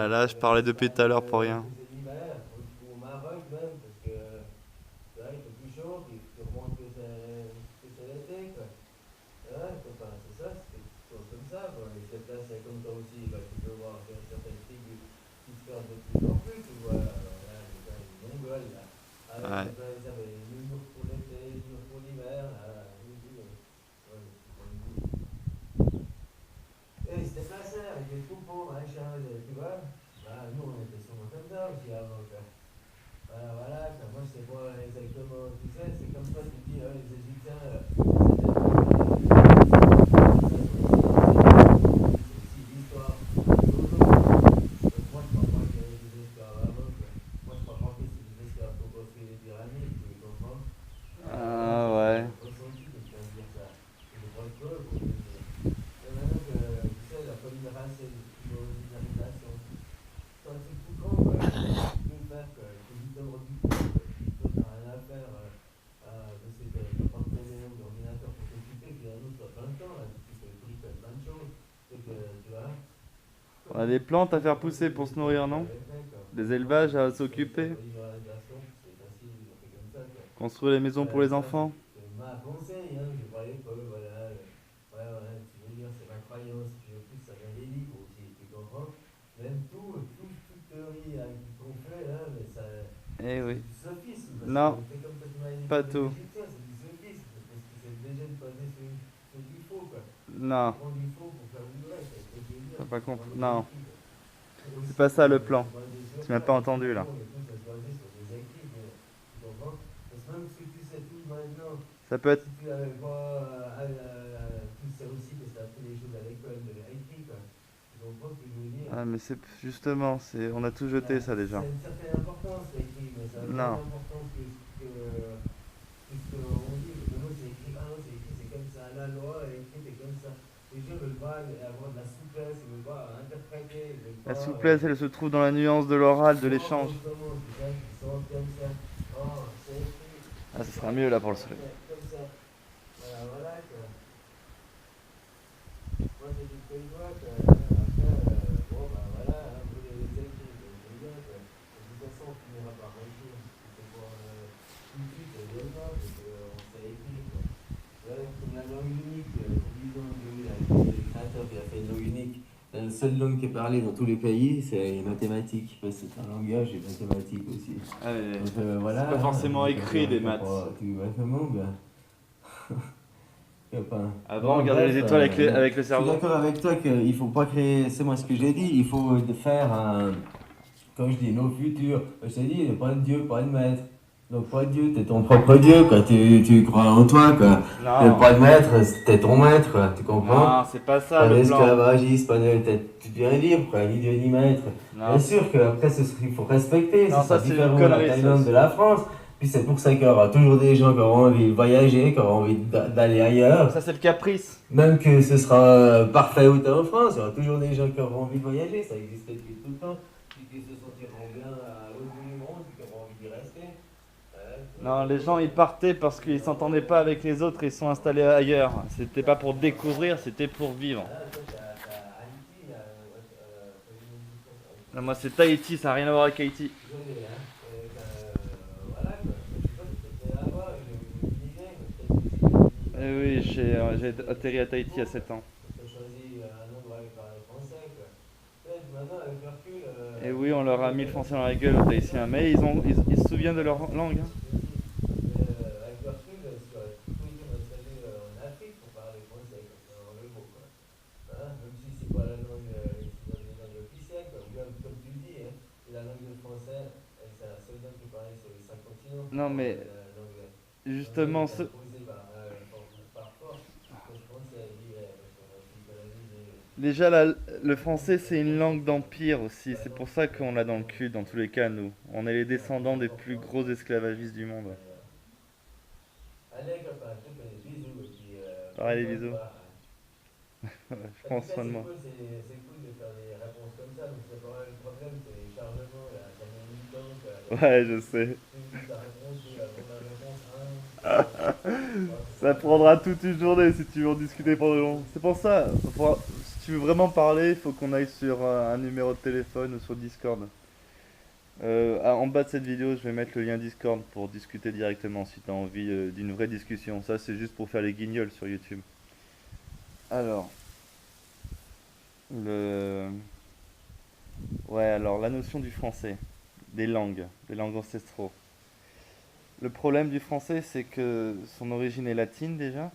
Ah, là, je parlais de paix tout à l'heure pour rien. que c'est l'hiver, au Maroc même, parce que là, il fait plus chaud, puis tu remontes que c'est l'été, quoi. Ouais, enfin, c'est ça, c'est toujours comme ça, quoi. Et cette là, c'est comme toi aussi, bah, tu peux voir certaines tribus qui se perdent de plus en plus, tu vois. Alors là, les Mongols, là. Ah ouais, Ouais. ils avaient les nounours pour l'été, les nounours pour l'hiver, là. Oui, oui, ouais, et ils se déplaçaient avec des troupeaux, machin, tu vois. Bah, nous, on était souvent comme ça aussi avant, quoi. Voilà, voilà, quoi. Moi, je sais pas exactement, tu sais, c'est comme toi, tu dis, les Égyptiens, c'était les civilisations anciennes, c'est aussi l'histoire d'aujourd'hui, quoi. Donc, moi, je crois pas qu'il y avait des esclaves avant, quoi. Moi, je crois pas que c'est des esclaves qui ont construit les pyramides, tu comprends? Voilà, ça, Ah c'est ouais. mon ressenti que je viens de dire ça. J'ai pas de preuve pour te le dire. Et maintenant que, tu sais, la polymérisation, c'est un truc tout con, quoi. Tu peux le faire, quoi. Il faut juste avoir du temps, quoi. Puis toi, t'as rien à faire. Je sais que t'as pas de télé ou d'ordinateur pour t'occuper, puis un autre, t'as plein de temps, là. Tu peux faire plein de choses. C'est que, tu vois, On a des plantes à faire pousser pour se nourrir, ça non? avait fait, quoi. Des Non, élevages à c'est juste la s'occuper? polymérisation, c'est facile, ils ont fait comme ça, quoi. Construire les maisons pour les Ça, enfants? c'est ma pensée, hein. Je croyais pas, voilà. Ouais, ouais, tu veux dire, c'est ma croyance. Puis en plus, ça vient des livres aussi, tu comprends? Même toute théorie qu'on fait, là, mais ça, Eh c'est oui. du sophisme. Parce que Non, c'est comme quand tu m'as dit pas pour les tout. Égyptiens, c'est du sophisme. Parce que c'est déjà basé sur du faux, quoi. Tu Non, prends du faux pour faire du vrai, c'est ce que je veux dire. t'as pas Tu compris. prends des Non, écrits, quoi. c'est Aussi, pas ça le plan. c'est basé sur Tu m'as ça. pas Les entendu là. pharaons et tout, ça se basait sur des écrits, tu comprends? Parce que même si tu sais tout maintenant, Ça peut être. si tu n'avais pas. Tu sais aussi que tu as appris les choses à l'école de l'écrit, quoi. Tu comprends ce que je veux dire? Ah, mais c'est justement, c'est. On a tout jeté ça Ça déjà. a une certaine importance, l'écrit, mais ça a moins Non. d'importance que ce qu'on dit. Parce que nous, c'est écrit, ah non, c'est écrit, c'est comme ça. La loi est écrite, c'est comme ça. Les gens veulent pas avoir de la souplesse, ils veulent pas interpréter, ils veulent La pas. souplesse, elle se trouve dans la nuance de l'oral, de Voir l'échange. autrement, tu sais, ils sont comme ça. Oh, c'est écrit, Ah, ça c'est sera mieux là pour le ça soleil. fait comme ça. Voilà, voilà, quoi. Moi, c'est tout ce que je vois, quoi. Après, bon, bah voilà, hein, vous les écrits, c'est bien, quoi. De toute façon, on finira par réussir. C'est pour tout de suite, évidemment, parce qu'on s'est écrit, quoi. Ouais, comme la langue unique, disons, le créateur qui a fait une langue unique. La seule langue qui est parlée dans tous les pays, c'est les mathématiques. Parce que c'est un langage et mathématique aussi. Ah, mais Donc c'est voilà, pas hein, forcément quand tu écrit des n'arriveras maths. pas à tout tout le monde. Enfin, Avant, bon, regarder les bref, étoiles avec le je suis cerveau. d'accord avec toi qu'il faut pas créer, c'est moi ce que j'ai dit, il faut faire un, comme je dis, nos futurs. Je t'ai dit, pas de Dieu, pas de maître. Donc pas de Dieu, t'es ton propre Dieu, quoi. Tu crois en toi, quoi. Non, Pas de maître, t'es ton maître, quoi. Tu comprends? non, c'est pas ça Pas le plan. d'esclavagiste, pas de. Tu deviens libre, quoi, ni Dieu ni maître. Bien Non, sûr qu'après, il faut respecter, ce non, sera ça c'est une différent la connerie ça Thaïlande de aussi. la France. Puis c'est pour ça qu'il y aura toujours des gens qui auront envie de voyager, qui auront envie d'aller ailleurs. Ça c'est le caprice. Même que ce sera parfait ou en France, il y aura toujours des gens qui auront envie de voyager, ça existe depuis tout le temps. Puis qui se sentiront bien à l'autre bout du monde, puis qui auront envie d'y rester. Non, les gens ils partaient parce qu'ils s'entendaient pas avec les autres et ils sont installés ailleurs. C'était pas pour découvrir, c'était pour vivre. Là, toi, t'as Haïti, Non, moi c'est Tahiti, ça n'a rien à voir avec Haïti. désolé, hein. Voilà, quoi. Je sais pas si t'étais là-bas, je me disais, mais peut-être que si Eh oui, j'ai atterri à Tahiti à 7 ans. t'as choisi un endroit avec parler français, quoi. Peut-être maintenant, avec le recul, Et oui, on leur a mis le français dans la gueule aux Tahitiens, mais ils se souviennent de leur langue, hein. avec le recul, tu aurais plutôt été m'installer en Afrique pour parler français, comme ça, dans le mot, quoi. Hein, même si c'est pas la langue, c'est dans les langues officielles, quoi. Ou même, comme tu le dis, hein, c'est la langue de français, et c'est la seule langue qui est parlée sur les 5 continents. Non, Bon, mais l'anglais justement, est imposé par force. Le français est libre, parce qu'on a aussi colonisé. déjà le français c'est une langue d'empire aussi. C'est pour ça qu'on l'a dans le cul, dans tous les cas, nous. On est les descendants des plus gros esclavagistes du monde. Allez, copain, je te fais des bisous, et puis prends Pareil, les soin de bisous. toi. Je En tout prends cas, soin de moi. c'est cool de faire des réponses comme ça, mais c'est pas le problème, c'est les chargements, là, ça met du temps, quoi. Ouais, je sais. Tu me dis ta réponse 2, avant la réponse 1, 2, 3, c'est Ça pas grave. prendra toute une journée si tu veux en discuter pendant longtemps. C'est pour ça, Si tu veux vraiment parler, il faut qu'on aille sur un numéro de téléphone ou sur Discord. En bas de cette vidéo, je vais mettre le lien Discord pour discuter directement si tu as envie d'une vraie discussion. Ça, c'est juste pour faire les guignols sur YouTube. Alors, le... Ouais, alors la notion du français, des langues ancestraux. Le problème du français, c'est que son origine est latine déjà,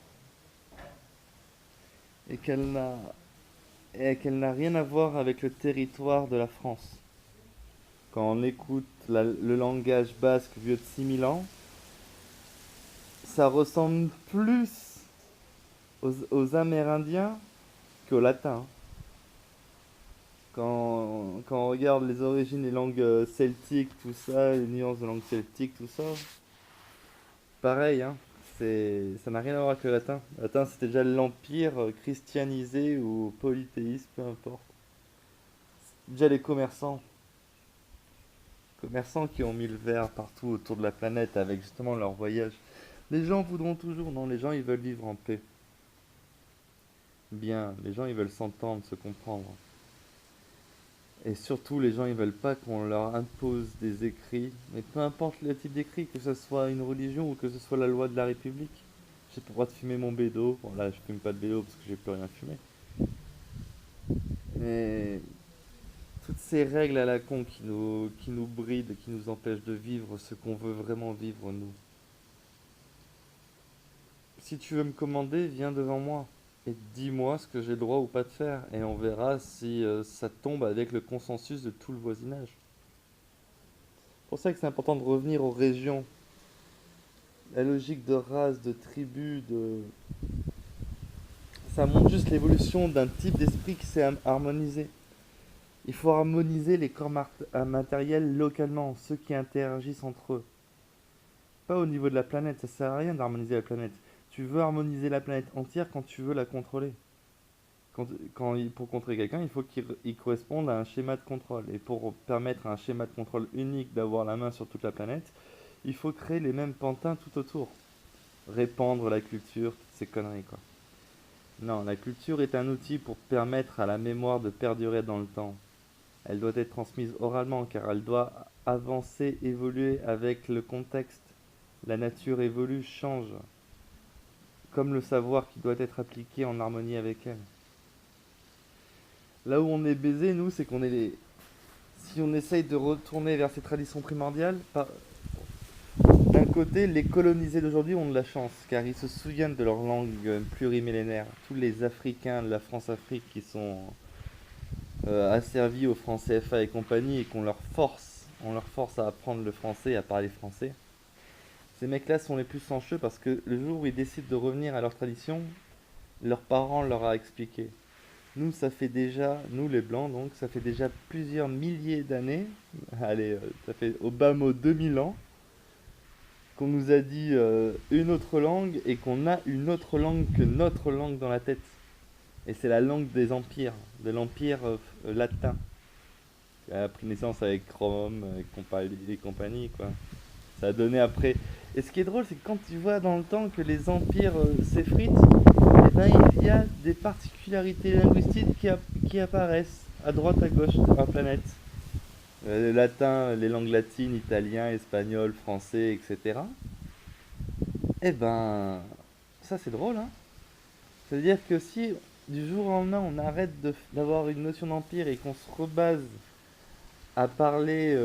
et qu'elle n'a rien à voir avec le territoire de la France. Quand on écoute le langage basque vieux de 6000 ans, ça ressemble plus aux Amérindiens qu'au latin. Quand on regarde les origines des langues celtiques, tout ça, les nuances de langue celtique, tout ça, pareil, hein, ça n'a rien à voir avec le latin. Le latin, c'était déjà l'empire christianisé ou polythéiste, peu importe. Déjà les commerçants qui ont mis le verre partout autour de la planète avec justement leur voyage. Les gens voudront toujours, non, les gens ils veulent vivre en paix. Bien, les gens ils veulent s'entendre, se comprendre. Et surtout, les gens ils veulent pas qu'on leur impose des écrits, mais peu importe le type d'écrit, que ce soit une religion ou que ce soit la loi de la République. J'ai pas le droit de fumer mon bédo. Bon là, je fume pas de bédo parce que j'ai plus rien fumé. Mais toutes ces règles à la con qui nous brident, qui nous empêchent de vivre ce qu'on veut vraiment vivre nous. Si tu veux me commander, viens devant moi et dis-moi ce que j'ai le droit ou pas de faire et on verra si ça tombe avec le consensus de tout le voisinage. C'est pour ça que c'est important de revenir aux régions. La logique de race, de tribu, de... ça montre juste l'évolution d'un type d'esprit qui s'est harmonisé. Il faut harmoniser les corps matériels localement, ceux qui interagissent entre eux. Pas au niveau de la planète, ça sert à rien d'harmoniser la planète. Tu veux harmoniser la planète entière quand tu veux la contrôler. Pour contrôler quelqu'un, il faut qu'il corresponde à un schéma de contrôle. Et pour permettre à un schéma de contrôle unique d'avoir la main sur toute la planète, il faut créer les mêmes pantins tout autour. Répandre la culture, toutes ces conneries quoi. Non, la culture est un outil pour permettre à la mémoire de perdurer dans le temps. Elle doit être transmise oralement car elle doit avancer, évoluer avec le contexte. La nature évolue, change, comme le savoir qui doit être appliqué en harmonie avec elle. Là où on est baisé, nous, c'est qu'on est les... Si on essaye de retourner vers ces traditions primordiales, d'un côté, les colonisés d'aujourd'hui ont de la chance, car ils se souviennent de leur langue plurimillénaire. Tous les Africains de la France-Afrique qui sont asservis au franc CFA et compagnie et on leur force à apprendre le français et à parler français. Ces mecs-là sont les plus chanceux parce que le jour où ils décident de revenir à leur tradition, leurs parents leur a expliqué. Nous, ça fait déjà, nous les blancs, donc, ça fait déjà plusieurs milliers d'années, allez, ça fait au bas mot 2000 ans, qu'on nous a dit une autre langue et qu'on a une autre langue que notre langue dans la tête. Et c'est la langue des empires, de l'empire latin. Qui a pris naissance avec Rome et compagnie, quoi. Ça a donné après. Et ce qui est drôle, c'est que quand tu vois dans le temps que les empires s'effritent, eh ben, il y a des particularités linguistiques qui apparaissent à droite à gauche de la planète. Le latin, les langues latines, italien, espagnol, français, etc. Eh ben, ça c'est drôle, hein. C'est-à-dire que si du jour au lendemain on arrête d'avoir une notion d'empire et qu'on se rebase à parler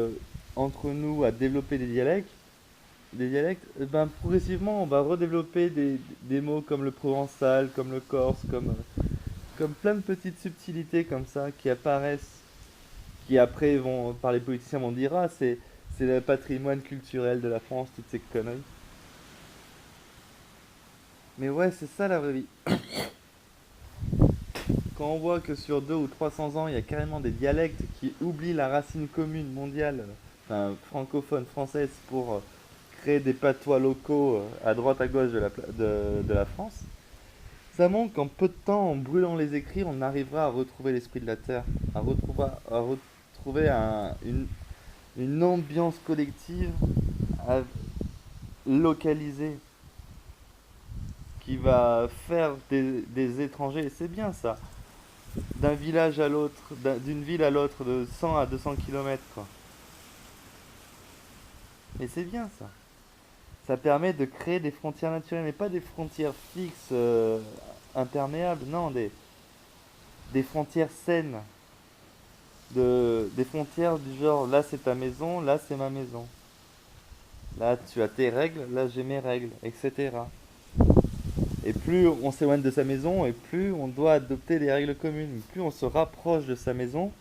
entre nous, à développer des dialectes, ben progressivement on va redévelopper des mots comme le provençal, comme le corse, comme plein de petites subtilités comme ça qui apparaissent, qui après vont, par les politiciens vont dire ah c'est le patrimoine culturel de la France, toutes ces conneries. Mais ouais, c'est ça la vraie vie. Quand on voit que sur 200 ou 300 ans, il y a carrément des dialectes qui oublient la racine commune mondiale, enfin francophone, française, pour créer des patois locaux à droite à gauche de la France, ça montre qu'en peu de temps, en brûlant les écrits, on arrivera à retrouver l'esprit de la Terre, à retrouver une ambiance collective à localiser qui va faire des étrangers, et c'est bien ça. d'un village à l'autre, d'une ville à l'autre, de 100 à 200 kilomètres, quoi. Et c'est bien ça. Ça permet de créer des frontières naturelles, mais pas des frontières fixes, imperméables, non, des frontières saines. Des frontières du genre, là c'est ta maison, là c'est ma maison. Là tu as tes règles, là j'ai mes règles, etc. Et plus on s'éloigne de sa maison, et plus on doit adopter des règles communes. Plus on se rapproche de sa maison,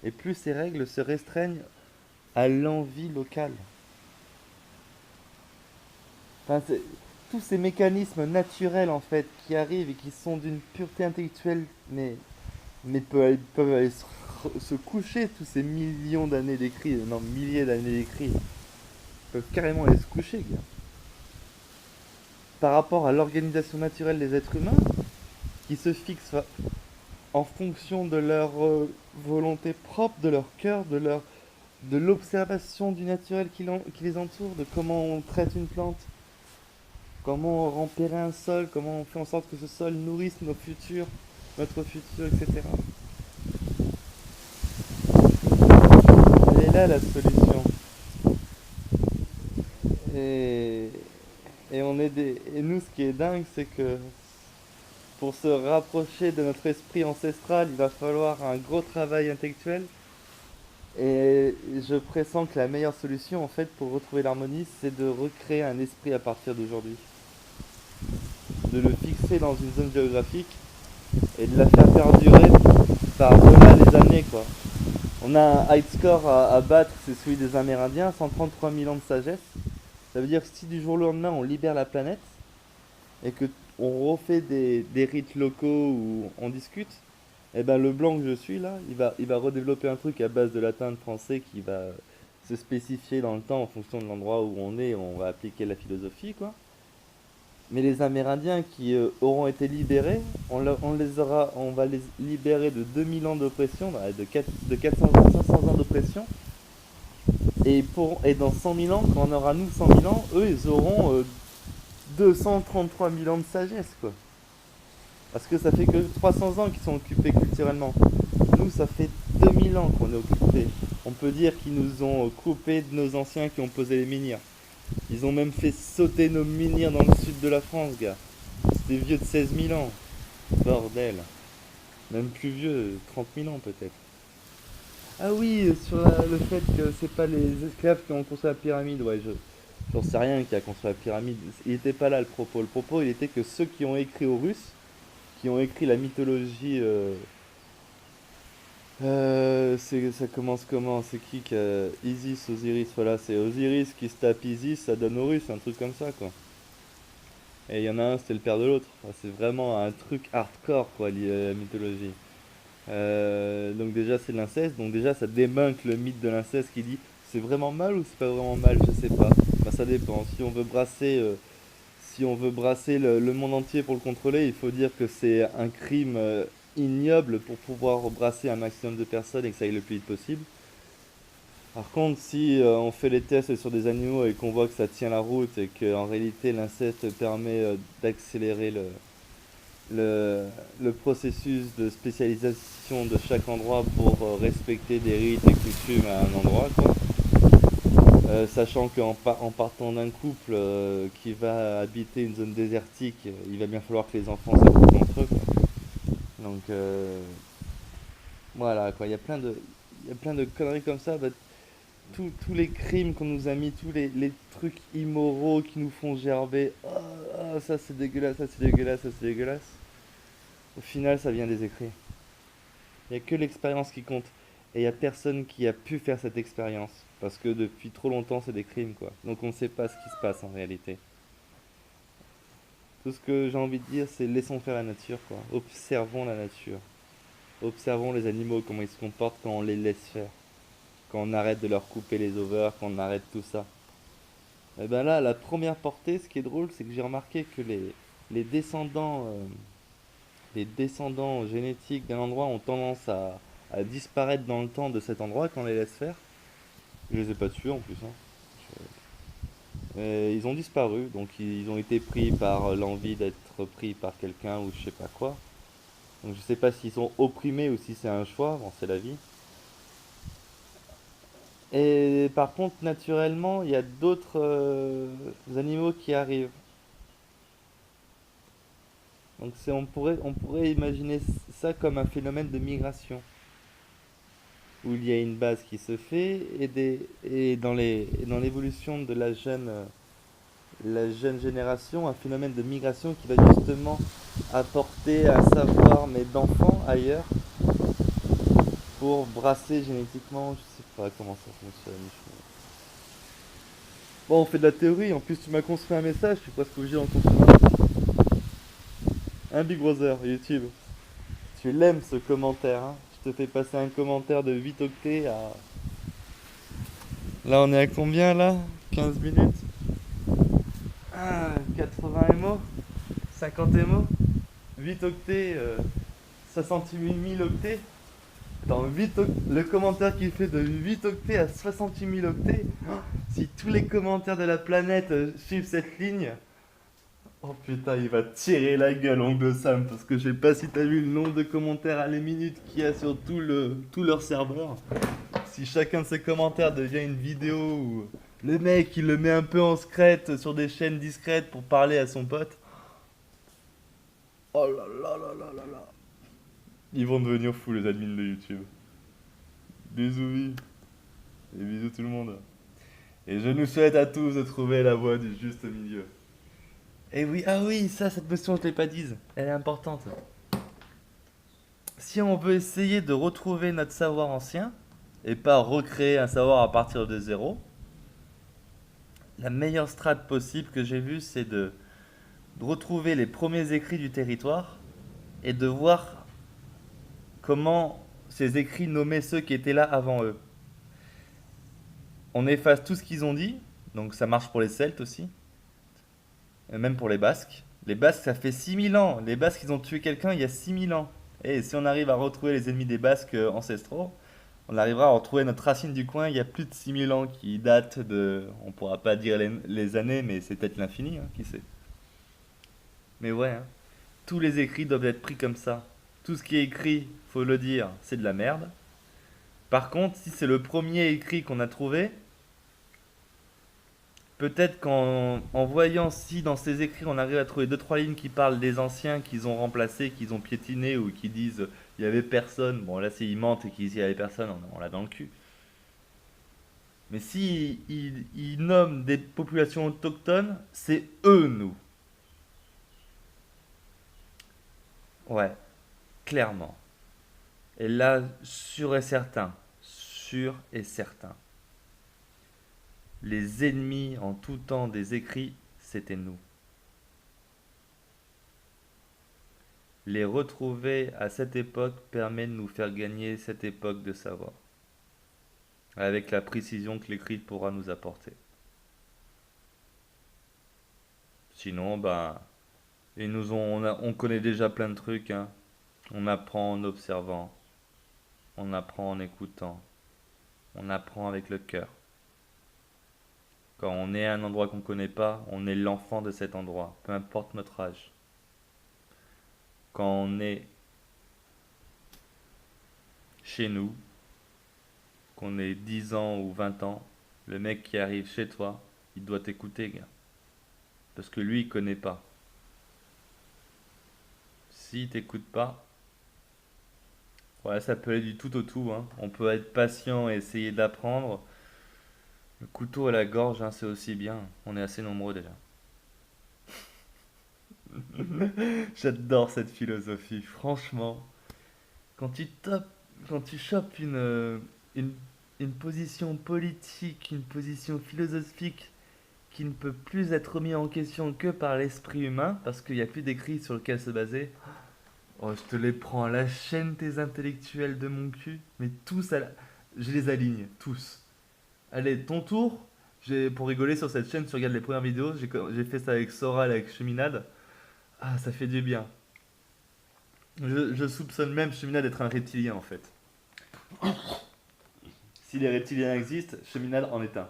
et plus ces règles se restreignent à l'envie locale. Enfin, tous ces mécanismes naturels en fait qui arrivent et qui sont d'une pureté intellectuelle, peuvent aller se coucher tous ces millions d'années d'écrits, non milliers d'années d'écrits, ils peuvent carrément aller se coucher, gars. Par rapport à l'organisation naturelle des êtres humains, qui se fixent en fonction de leur volonté propre, de leur cœur, de l'observation du naturel qui les entoure, de comment on traite une plante, comment on rempérait un sol, comment on fait en sorte que ce sol nourrisse notre futur, etc. Elle est là la solution. Et, et nous, ce qui est dingue, c'est que pour se rapprocher de notre esprit ancestral, il va falloir un gros travail intellectuel. Et je pressens que la meilleure solution, en fait, pour retrouver l'harmonie, c'est de recréer un esprit à partir d'aujourd'hui. De le fixer dans une zone géographique et de la faire perdurer par-delà les années, quoi. On a un high score à battre, c'est celui des Amérindiens, 133 000 ans de sagesse. Ça veut dire que si du jour au lendemain on libère la planète et que on refait des rites locaux où on discute, et ben le blanc que je suis là, il va redévelopper un truc à base de latin, de français qui va se spécifier dans le temps en fonction de l'endroit où on est, on va appliquer la philosophie, quoi. Mais les Amérindiens qui auront été libérés, on va les libérer de 2000 ans d'oppression, de 400 ans, 500 ans d'oppression. Et dans 100 000 ans, quand on aura nous 100 000 ans, eux ils auront 233 000 ans de sagesse, quoi. Parce que ça fait que 300 ans qu'ils sont occupés culturellement. Nous, ça fait 2000 ans qu'on est occupés. On peut dire qu'ils nous ont coupés de nos anciens qui ont posé les menhirs. Ils ont même fait sauter nos menhirs dans le sud de la France, gars. C'était vieux de 16 000 ans. Bordel. Même plus vieux, 30 000 ans peut-être. Ah oui, sur le fait que c'est pas les esclaves qui ont construit la pyramide, ouais, j'en sais rien qui a construit la pyramide. Il était pas là le propos. Le propos, il était que ceux qui ont écrit aux Russes, qui ont écrit la mythologie. Ça commence comment? C'est qui Isis, Osiris, voilà, c'est Osiris qui se tape Isis, ça donne Horus, un truc comme ça, quoi. Et il y en a un, c'était le père de l'autre. Enfin, c'est vraiment un truc hardcore, quoi, la mythologie. Donc déjà, c'est de l'inceste, donc déjà, ça débunk le mythe de l'inceste qui dit c'est vraiment mal ou c'est pas vraiment mal, je sais pas. Bah, ça dépend. Si on veut brasser le monde entier pour le contrôler, il faut dire que c'est un crime ignoble pour pouvoir brasser un maximum de personnes et que ça aille le plus vite possible. Par contre, si on fait les tests sur des animaux et qu'on voit que ça tient la route et qu'en réalité l'inceste permet d'accélérer le, le processus de spécialisation de chaque endroit pour respecter des rites et coutumes à un endroit, quoi. Sachant en partant d'un couple qui va habiter une zone désertique, il va bien falloir que les enfants s'accouplent entre eux, quoi. Donc voilà, quoi, il y a plein de conneries comme ça. Bah, tous les crimes qu'on nous a mis, les trucs immoraux qui nous font gerber, oh, oh, ça c'est dégueulasse, ça c'est dégueulasse, ça c'est dégueulasse. Au final, ça vient des écrits. Il n'y a que l'expérience qui compte. Et il n'y a personne qui a pu faire cette expérience. Parce que depuis trop longtemps, c'est des crimes, quoi. Donc on ne sait pas ce qui se passe en réalité. Tout ce que j'ai envie de dire, c'est laissons faire la nature, quoi. Observons la nature. Observons les animaux, comment ils se comportent quand on les laisse faire. Quand on arrête de leur couper les ovaires, quand on arrête tout ça. Et ben là, la première portée, ce qui est drôle, c'est que j'ai remarqué que les descendants, euh, les descendants génétiques d'un endroit ont tendance à disparaître dans le temps de cet endroit quand on les laisse faire. Je les ai pas tués en plus, hein. Ils ont disparu, donc ils ont été pris par l'envie d'être pris par quelqu'un ou je sais pas quoi. Donc je sais pas s'ils sont opprimés ou si c'est un choix, bon c'est la vie. Et par contre, naturellement, il y a d'autres animaux qui arrivent. Donc on pourrait imaginer ça comme un phénomène de migration, où il y a une base qui se fait et dans l'évolution de la jeune génération, un phénomène de migration qui va justement apporter un savoir mais d'enfant ailleurs pour brasser génétiquement, je sais pas comment ça fonctionne. Bon, on fait de la théorie, en plus tu m'as construit un message, je suis presque obligé d'en construire un Big Brother, YouTube. Tu l'aimes ce commentaire, hein. Je te fais passer un commentaire de 8 octets à... Là on est à combien là? 15 minutes? Ah, 80 MO? 50 MO? 8 octets, 68 000 octets? Attends, le commentaire qui fait de 8 octets à 68 000 octets, si tous les commentaires de la planète suivent cette ligne, oh putain, il va tirer la gueule, oncle Sam, parce que je sais pas si t'as vu le nombre de commentaires à la minute qu'il y a sur tout leur serveur. Si chacun de ces commentaires devient une vidéo où le mec il le met un peu en secrète sur des chaînes discrètes pour parler à son pote, oh là là là là là là. Ils vont devenir fous les admins de YouTube. Bisous, vie. Et bisous tout le monde. Et je nous souhaite à tous de trouver la voie du juste milieu. Et oui, ah oui, ça, cette notion, je ne l'ai pas dise. Elle est importante. Si on veut essayer de retrouver notre savoir ancien, et pas recréer un savoir à partir de zéro, la meilleure strate possible que j'ai vue, c'est de retrouver les premiers écrits du territoire et de voir comment ces écrits nommaient ceux qui étaient là avant eux. On efface tout ce qu'ils ont dit, donc ça marche pour les Celtes aussi, et même pour les Basques. Les Basques, ça fait 6000 ans. Les Basques, ils ont tué quelqu'un il y a 6000 ans. Et si on arrive à retrouver les ennemis des Basques ancestraux, on arrivera à retrouver notre racine du coin il y a plus de 6000 ans qui date de... On pourra pas dire les années, mais c'est peut-être l'infini, hein, qui sait. Mais ouais, hein, tous les écrits doivent être pris comme ça. Tout ce qui est écrit, faut le dire, c'est de la merde. Par contre, si c'est le premier écrit qu'on a trouvé, peut-être qu'en voyant si dans ces écrits on arrive à trouver deux trois lignes qui parlent des anciens qu'ils ont remplacés, qu'ils ont piétinés ou qui disent il y avait personne. Bon là si ils mentent et qu'ils disent il y avait personne, on l'a dans le cul. Mais si ils nomment des populations autochtones, c'est eux nous. Ouais, clairement. Et là, sûr et certain, sûr et certain. Les ennemis en tout temps des écrits, c'était nous. Les retrouver à cette époque permet de nous faire gagner cette époque de savoir, avec la précision que l'écrit pourra nous apporter. Sinon, bah, on connaît déjà plein de trucs, hein. On apprend en observant, on apprend en écoutant, on apprend avec le cœur. Quand on est à un endroit qu'on ne connaît pas, on est l'enfant de cet endroit, peu importe notre âge. Quand on est chez nous, qu'on ait 10 ans ou 20 ans, le mec qui arrive chez toi, il doit t'écouter, gars. Parce que lui, il connaît pas. S'il t'écoute pas, ouais, ça peut aller du tout au tout, hein. On peut être patient et essayer d'apprendre. Le couteau à la gorge, hein, c'est aussi bien. On est assez nombreux déjà. J'adore cette philosophie, franchement. Quand tu tapes, quand tu chopes une, une position politique, une position philosophique qui ne peut plus être remis en question que par l'esprit humain, parce qu'il n'y a plus d'écrit sur lequel se baser. Oh, je te les prends à la chaîne, tes intellectuels de mon cul. Mais tous, je les aligne, tous. Allez, ton tour. Pour rigoler sur cette chaîne, tu regardes les premières vidéos. J'ai fait ça avec Soral, avec Cheminade. Ah, ça fait du bien. Je soupçonne même Cheminade d'être un reptilien en fait. Si les reptiliens existent, Cheminade en est un.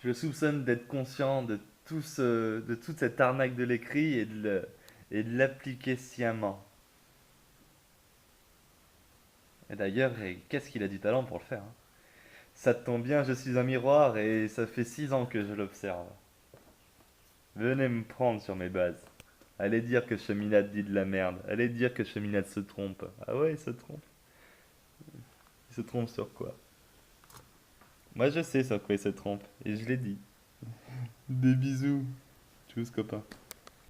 Je soupçonne d'être conscient de toute cette arnaque de l'écrit et de l'appliquer sciemment. Et d'ailleurs, qu'est-ce qu'il a du talent pour le faire, hein. Ça tombe bien, je suis un miroir et ça fait 6 ans que je l'observe. Venez me prendre sur mes bases. Allez dire que Cheminade dit de la merde. Allez dire que Cheminade se trompe. Ah ouais, il se trompe. Il se trompe sur quoi? Moi je sais sur quoi il se trompe. Et je l'ai dit. Des bisous. Tchuss copain.